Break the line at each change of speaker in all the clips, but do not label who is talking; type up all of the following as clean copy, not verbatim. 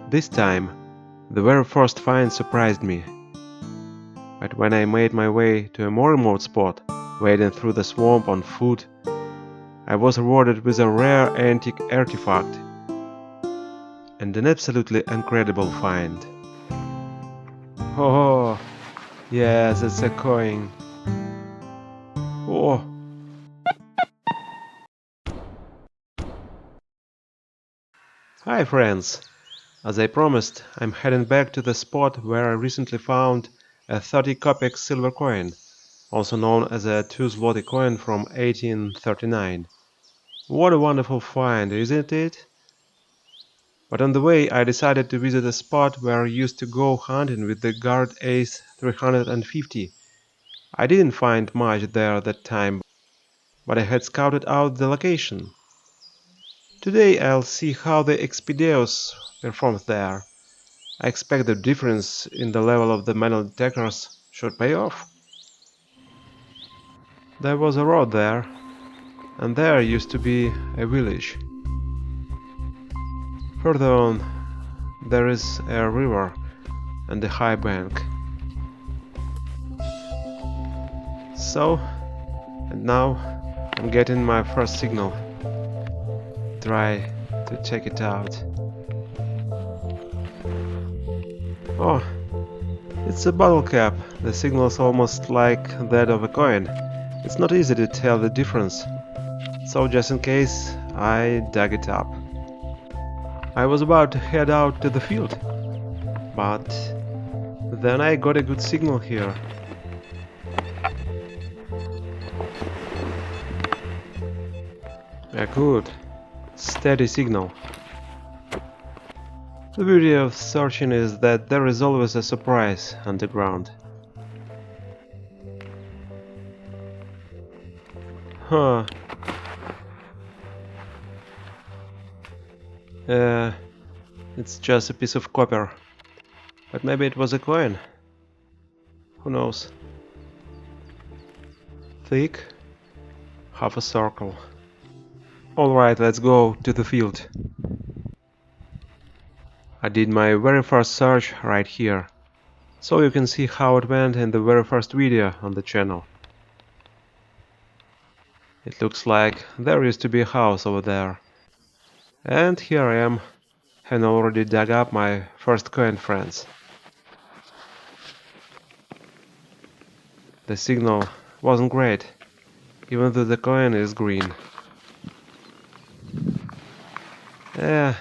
This time, the very first find surprised me. But when I made my way to a more remote spot, wading through the swamp on foot, I was rewarded with a rare antique artifact and an absolutely incredible find. Oh, yes, it's a coin. Oh. Hi friends! As I promised, I'm heading back to the spot where I recently found a 30 kopeck silver coin, also known as a 2 zloty coin from 1839. What a wonderful find, isn't it? But on the way I decided to visit a spot where I used to go hunting with the Garrett Ace 350. I didn't find much there that time, but I had scouted out the location. Today I'll see how the XP Deus performs there. I expect the difference in the level of the metal detectors should pay off. There was a road there, and there used to be a village. Further on, there is a river and a high bank. So, and now I'm getting my first signal. Try to check it out. Oh, it's a bottle cap. The signal's almost like that of a coin. It's not easy to tell the difference, so just in case, I dug it up. I was about to head out to the field, but then I got a good signal here. A good, steady signal. The beauty of searching is that there is always a surprise underground. Huh. It's just a piece of copper. But maybe it was a coin. Who knows? Thick, half a circle. Alright, let's go to the field. I did my very first search right here, so you can see how it went in the very first video on the channel. It looks like there used to be a house over there. And here I am, having already dug up my first coin, friends. The signal wasn't great, even though the coin is green. Yeah,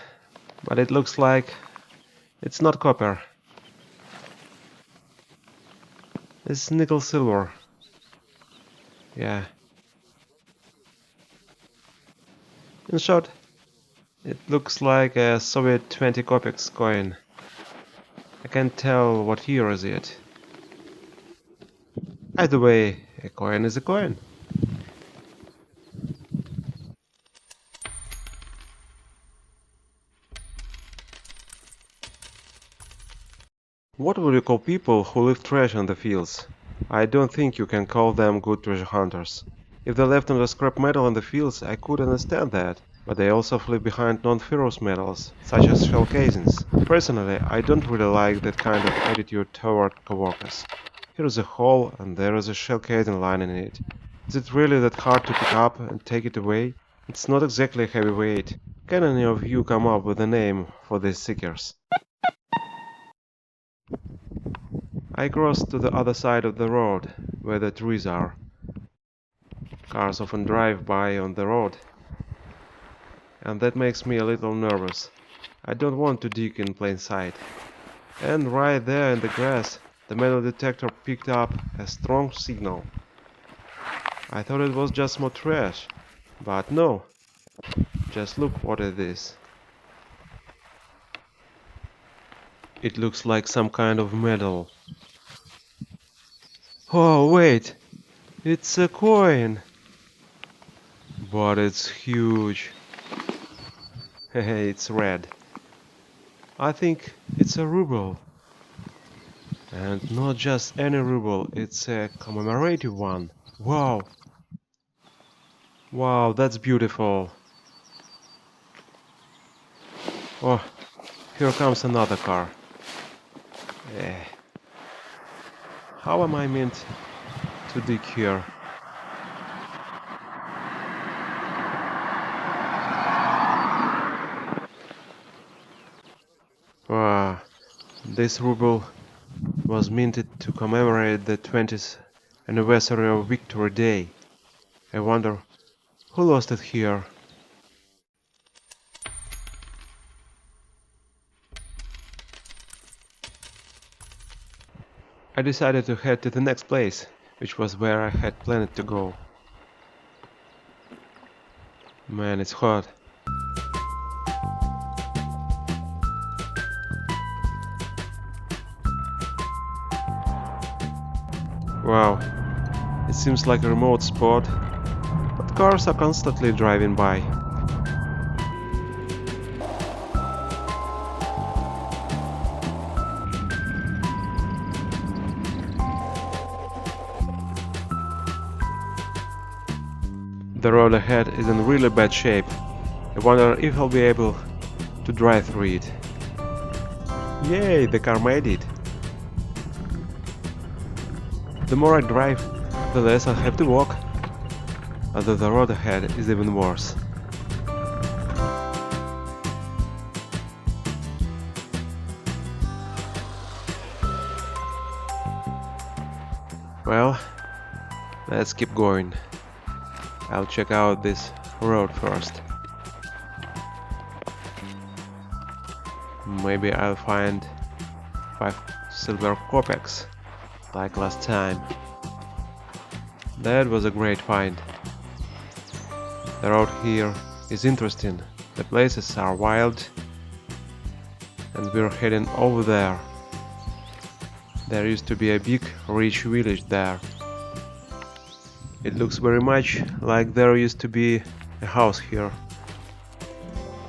but it looks like it's not copper. It's nickel silver. Yeah. In short, it looks like a Soviet 20 kopecks coin. I can't tell what year is it. Either way, a coin is a coin. What would you call people who leave trash in the fields? I don't think you can call them good treasure hunters. If they left on the scrap metal in the fields, I could understand that, but they also leave behind non-ferrous metals, such as shell casings. Personally, I don't really like that kind of attitude toward coworkers. Here is a hole and there is a shell casing lining in it. Is it really that hard to pick up and take it away? It's not exactly a heavy weight. Can any of you come up with a name for these seekers? I crossed to the other side of the road, where the trees are. Cars often drive by on the road, and that makes me a little nervous. I don't want to dig in plain sight. And right there in the grass, the metal detector picked up a strong signal. I thought it was just more trash, but no. Just look what it is. It looks like some kind of metal. Oh, wait! It's a coin! But it's huge. Hey, it's red. I think it's a ruble. And not just any ruble, it's a commemorative one. Wow! Wow, that's beautiful. Oh, Here comes another car. How am I meant to dig here? Wow, this ruble was minted to commemorate the 20th anniversary of Victory Day. I wonder who lost it here? I decided to head to the next place, which was where I had planned to go. Man, it's hot. Wow, it seems like a remote spot, but cars are constantly driving by. The road ahead is in really bad shape. I wonder if I'll be able to drive through it. Yay, the car made it! The more I drive, the less I'll have to walk. Although the road ahead is even worse. Well, let's keep going. I'll check out this road first. Maybe I'll find 5 silver kopecks, like last time. That was a great find. The road here is interesting. The places are wild, and we're heading over there. There used to be a big, rich village there. It looks very much like there used to be a house here.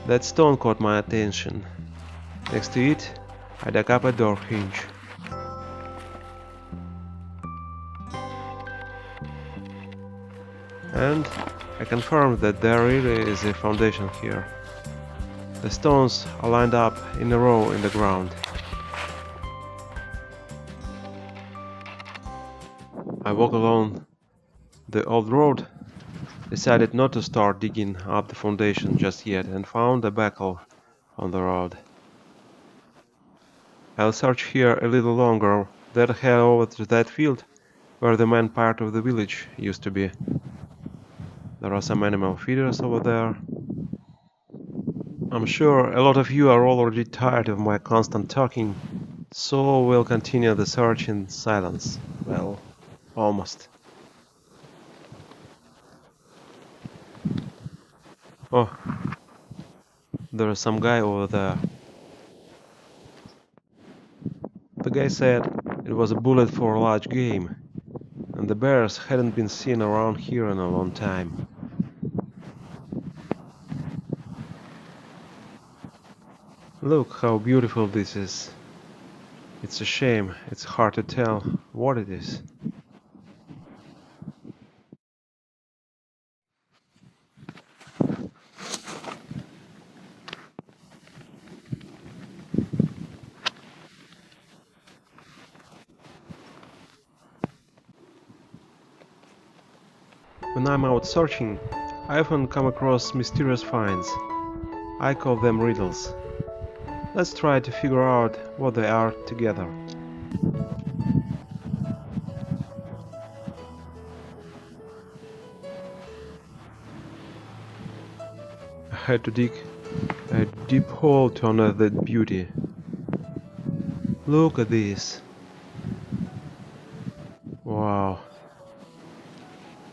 That stone caught my attention. Next to it, I dug up a door hinge. And I confirmed that there really is a foundation here. The stones are lined up in a row in the ground. I walk along the old road, decided not to start digging up the foundation just yet, and found a buckle on the road. I'll search here a little longer, then head over to that field where the main part of the village used to be. There are some animal feeders over there. I'm sure a lot of you are already tired of my constant talking, so we'll continue the search in silence. Well, almost. Oh, there is some guy over there. The guy said it was a bullet for a large game, and the bears hadn't been seen around here in a long time. Look how beautiful this is. It's a shame, it's hard to tell what it is. When I'm out searching, I often come across mysterious finds. I call them riddles. Let's try to figure out what they are together. I had to dig a deep hole to unearth that beauty. Look at this. Wow.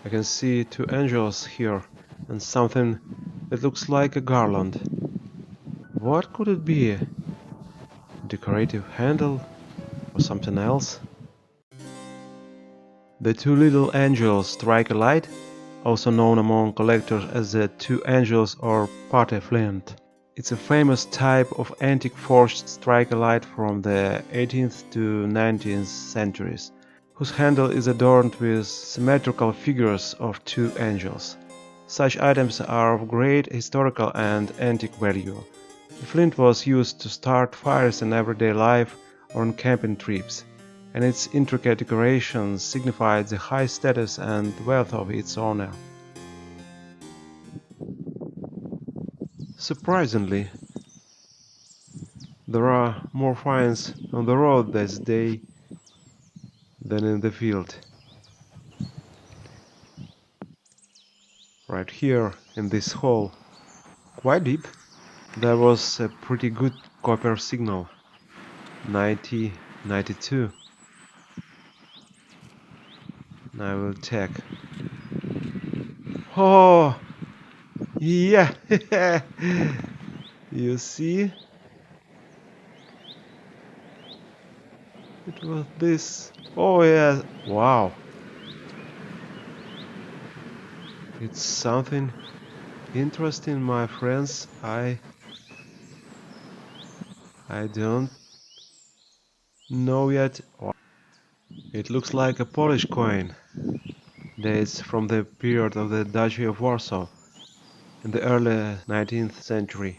I can see 2 angels here and something that looks like a garland. What could it be? A decorative handle or something else? The 2 little angels strike a light, also known among collectors as the 2 angels or party flint. It's a famous type of antique forged striker light from the 18th to 19th centuries, whose handle is adorned with symmetrical figures of 2 angels. Such items are of great historical and antique value. The flint was used to start fires in everyday life or on camping trips, and its intricate decorations signified the high status and wealth of its owner. Surprisingly, there are more finds on the road this day than in the field. Right here in this hole, quite deep, there was a pretty good copper signal. 90, 92. I will check. Oh, yeah. You see? It was this. Oh, yeah. Wow. It's something interesting, my friends. I don't know yet. It looks like a Polish coin. Dates from the period of the Duchy of Warsaw in the early 19th century.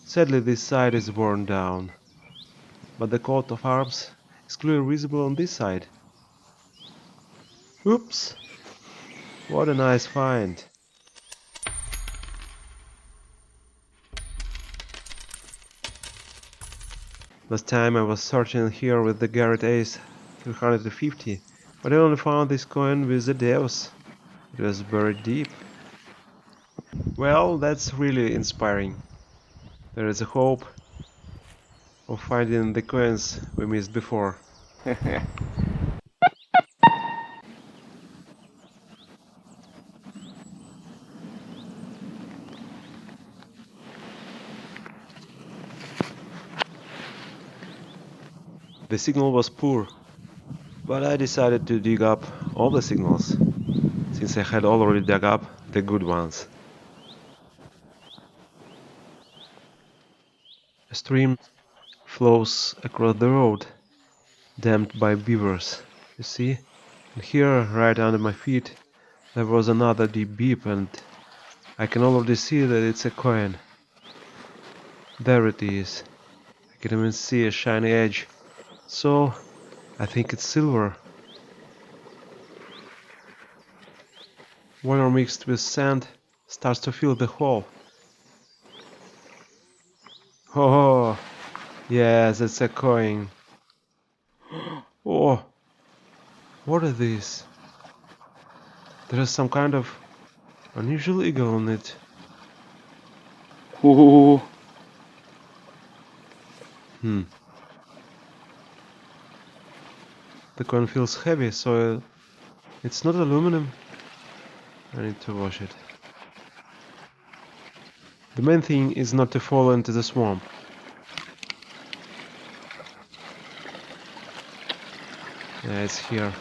Sadly, this side is worn down, but the coat of arms is clearly visible on this side. Oops! What a nice find! Last time I was searching here with the Garrett Ace 350, but I only found this coin with the Deus. It was buried deep. Well, that's really inspiring. There is a hope of finding the coins we missed before. The signal was poor, but I decided to dig up all the signals, since I had already dug up the good ones. A stream flows across the road, dammed by beavers, you see? And here, right under my feet, there was another deep beep, and I can already see that it's a coin. There it is. I can even see a shiny edge. So, I think it's silver. Water mixed with sand starts to fill the hole. Oh, yes, it's a coin. Oh, what is this? There is some kind of unusual eagle on it.
Oh,
Hmm. The coin feels heavy, so it's not aluminum. I need to wash it. The main thing is not to fall into the swamp. Yeah, it's here.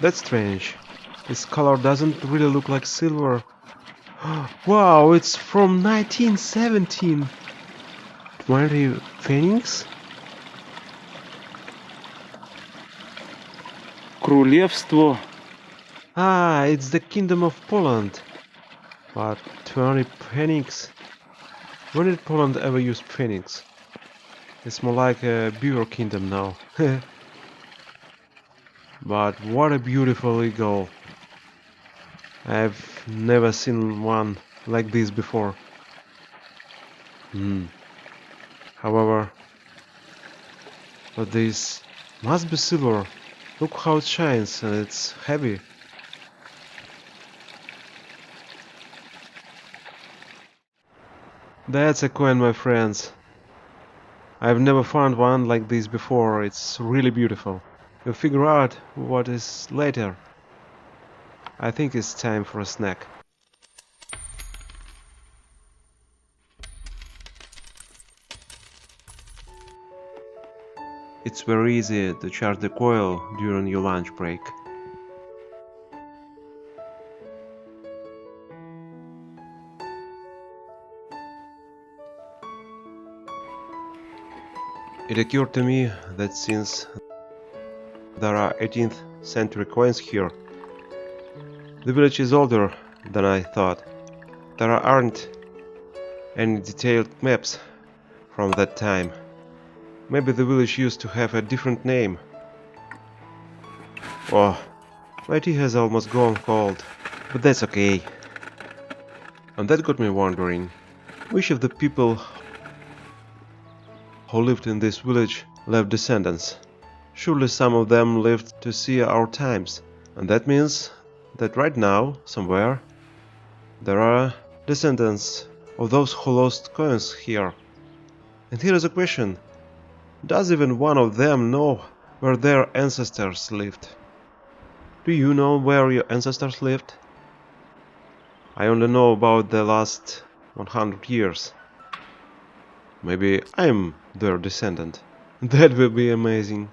That's strange. This color doesn't really look like silver. Wow, it's from 1917. 20 Phoenix?
Królewstwo.
Ah, it's the Kingdom of Poland. But 20 Phoenix? When did Poland ever use Phoenix? It's more like a beaver kingdom now. But what a beautiful eagle. I've never seen one like this before. However, but this must be silver. Look how it shines, and it's heavy. That's a coin, my friends. I've never found one like this before. It's really beautiful. We'll figure out what is later. I think it's time for a snack. It's very easy to charge the coil during your lunch break. It occurred to me that since there are 18th century coins here. The village is older than I thought. There aren't any detailed maps from that time. Maybe the village used to have a different name. Oh, my tea has almost gone cold, but that's okay. And that got me wondering, which of the people who lived in this village left descendants? Surely some of them lived to see our times, and that means that right now, somewhere, there are descendants of those who lost coins here. And here is a question: does even one of them know where their ancestors lived? Do you know where your ancestors lived? I only know about the last 100 years. Maybe I'm their descendant. That will be amazing.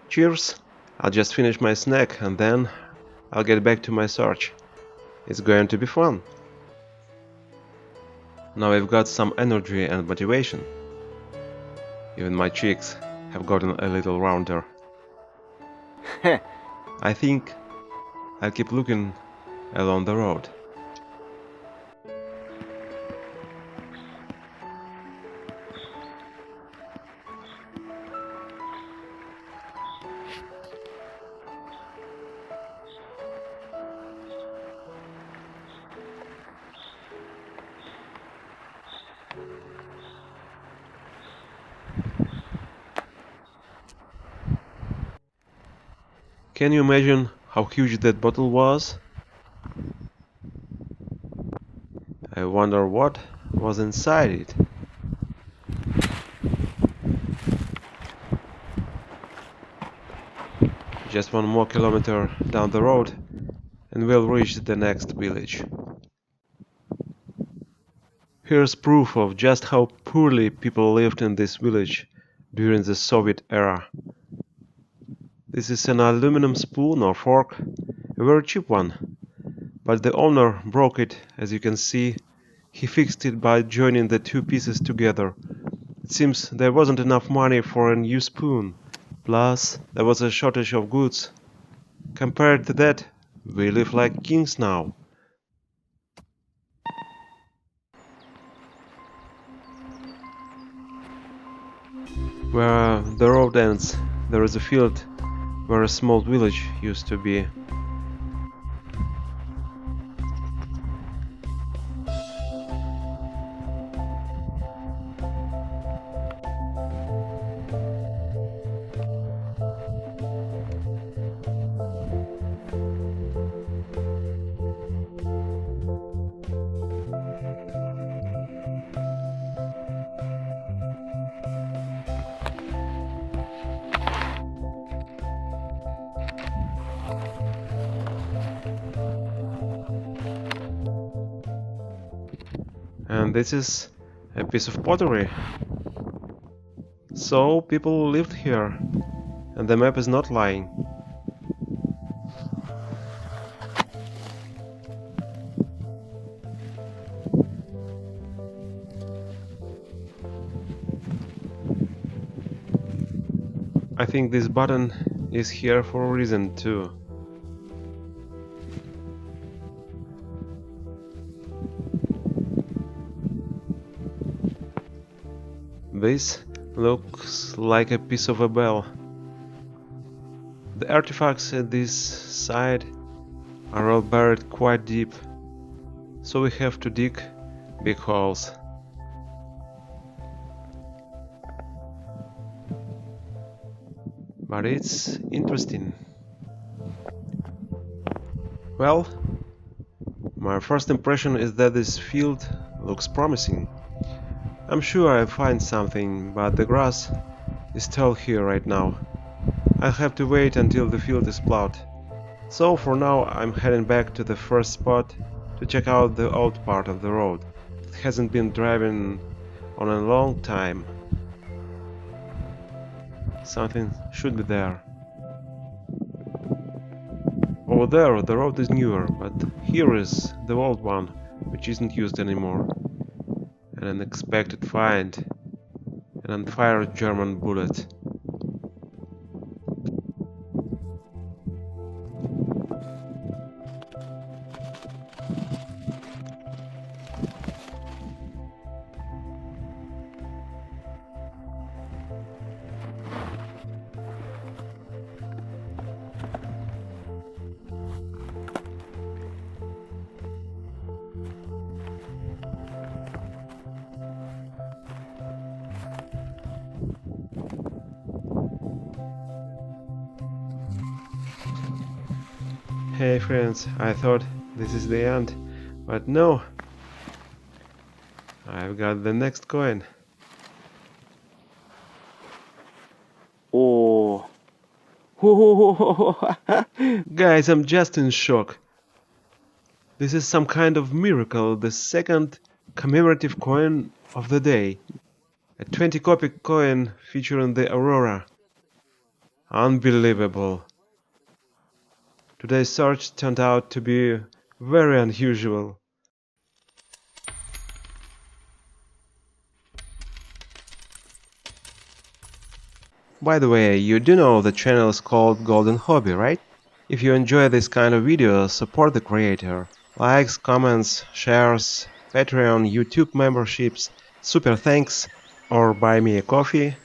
Cheers! I'll just finish my snack and then I'll get back to my search. It's going to be fun. Now I've got some energy and motivation. Even my cheeks have gotten a little rounder. I think I'll keep looking along the road. Can you imagine how huge that bottle was? I wonder what was inside it. Just 1 more kilometer down the road and we'll reach the next village. Here's proof of just how poorly people lived in this village during the Soviet era. This is an aluminum spoon or fork, a very cheap one, but the owner broke it. As you can see, he fixed it by joining the two pieces together. It seems there wasn't enough money for a new spoon, plus there was a shortage of goods. Compared to that, we live like kings now. Where the road ends, there is a field where a small village used to be. And this is a piece of pottery. So people lived here, and the map is not lying. I think this button is here for a reason too. This looks like a piece of a bell. The artifacts at this side are all buried quite deep, so we have to dig big holes. But it's interesting. Well, my first impression is that this field looks promising. I'm sure I'll find something, but the grass is tall here right now. I'll have to wait until the field is plowed. So for now I'm heading back to the first spot to check out the old part of the road. It hasn't been driven on a long time. Something should be there. Over there the road is newer, but here is the old one, which isn't used anymore. An unexpected find. An unfired German bullet. Hey friends, I thought this is the end, but no, I've got the next coin.
Oh.
Guys, I'm just in shock. This is some kind of miracle, the second commemorative coin of the day. A 20 copy coin featuring the Aurora. Unbelievable. Today's search turned out to be very unusual. By the way, you do know the channel is called Golden Hobby, right? If you enjoy this kind of videos, support the creator. Likes, comments, shares, Patreon, YouTube memberships, super thanks, or buy me a coffee,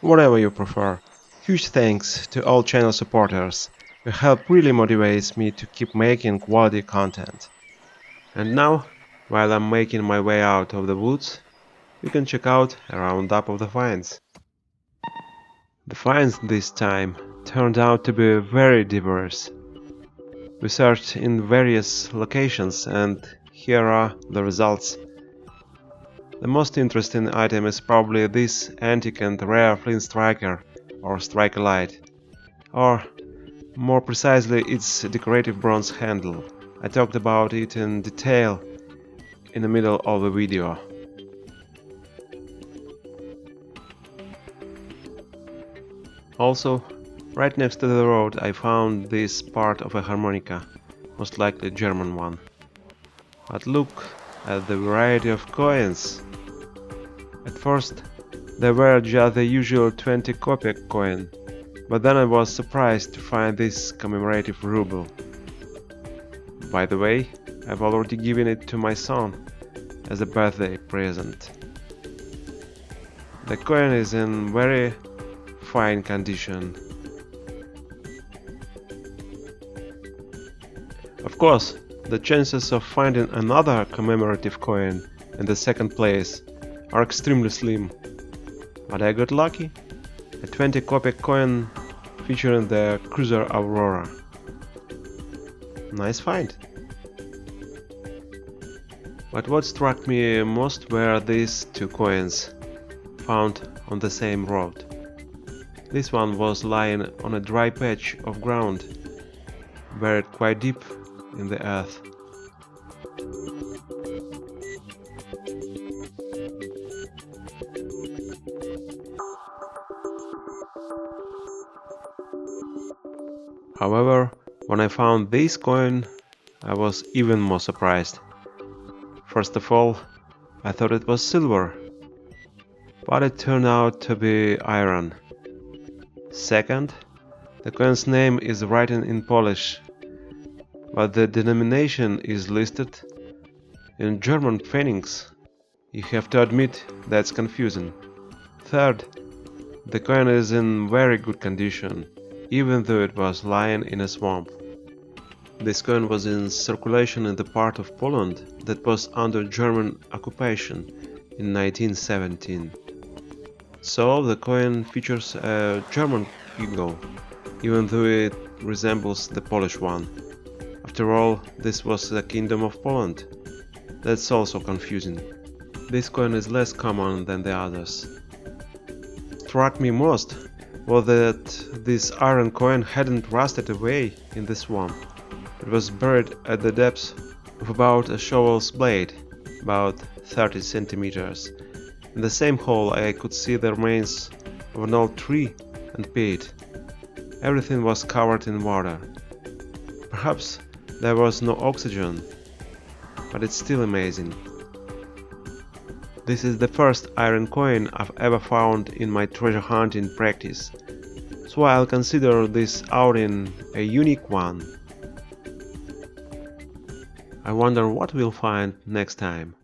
whatever you prefer. Huge thanks to all channel supporters. Your help really motivates me to keep making quality content. And now, while I'm making my way out of the woods, you can check out a roundup of the finds. The finds this time turned out to be very diverse. We searched in various locations and here are the results. The most interesting item is probably this antique and rare flint striker or striker light, or more precisely its decorative bronze handle. I talked about it in detail in the middle of the video. Also, right next to the road I found this part of a harmonica, most likely German one. But look at the variety of coins! At first, they were just the usual 20 kopeck coin, but then I was surprised to find this commemorative ruble. By the way, I've already given it to my son as a birthday present. The coin is in very fine condition. Of course, the chances of finding another commemorative coin in the second place are extremely slim, but I got lucky. A 20 kopeck coin featuring the cruiser Aurora. Nice find. But what struck me most were these two coins, found on the same road. This one was lying on a dry patch of ground, buried quite deep in the earth. However, when I found this coin, I was even more surprised. First of all, I thought it was silver, but it turned out to be iron. Second, the coin's name is written in Polish, but the denomination is listed in German pfennigs. You have to admit that's confusing. Third, the coin is in very good condition, even though it was lying in a swamp. This coin was in circulation in the part of Poland that was under German occupation in 1917. So the coin features a German eagle, even though it resembles the Polish one. After all, this was the Kingdom of Poland. That's also confusing. This coin is less common than the others. Struck me most was that this iron coin hadn't rusted away in the swamp. It was buried at the depth of about a shovel's blade, about 30 centimeters. In the same hole I could see the remains of an old tree and peat. Everything was covered in water. Perhaps there was no oxygen, but it's still amazing. This is the first iron coin I've ever found in my treasure hunting practice, so I'll consider this outing a unique one. I wonder what we'll find next time.